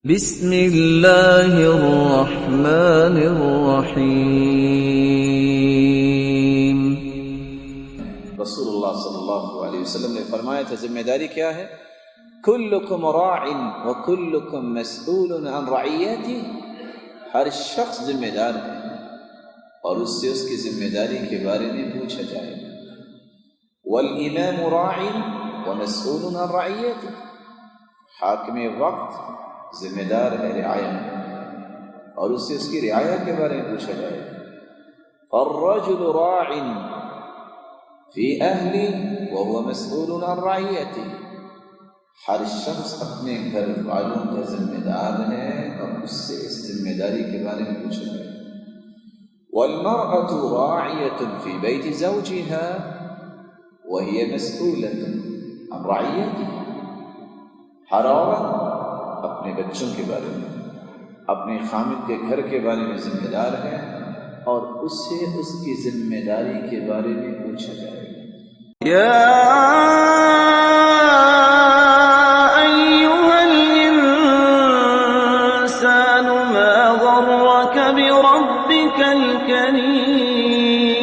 بسم اللہ الرحمن الرحیم۔ رسول اللہ صلی اللہ علیہ وسلم نے فرمایا تھا ذمہ داری کیا ہے؟ کلکم راع وکلکم مسئول عن رعیته، ہر شخص ذمہ دار ہے اور اس سے اس کی ذمہ داری کے بارے میں پوچھا جائے گا۔ والامام راع ومسئول عن رعیته، حاکم وقت ذمہ دار ہے رعایا اور اس سے اس کی رعایا کے بارے میں پوچھا جائے گا۔ الرجل راع فی اہلی وهو مسئول عن رعیته، ہر شخص اپنے گھر والوں کا ذمہ دار ہے اور اس سے اس ذمہ داری کے بارے میں پوچھا جائے گا۔ والمرأة راعیة فی بیت زوجها وهي مسئولة عن رعیته، ہر عورت اپنے بچوں کے بارے میں، اپنے خامد کے گھر کے بارے میں ذمہ دار ہے اور اس سے اس کی ذمہ داری کے بارے میں پوچھا جائے گا۔ یا ایھا الانسان ما غرک بربک الکریم۔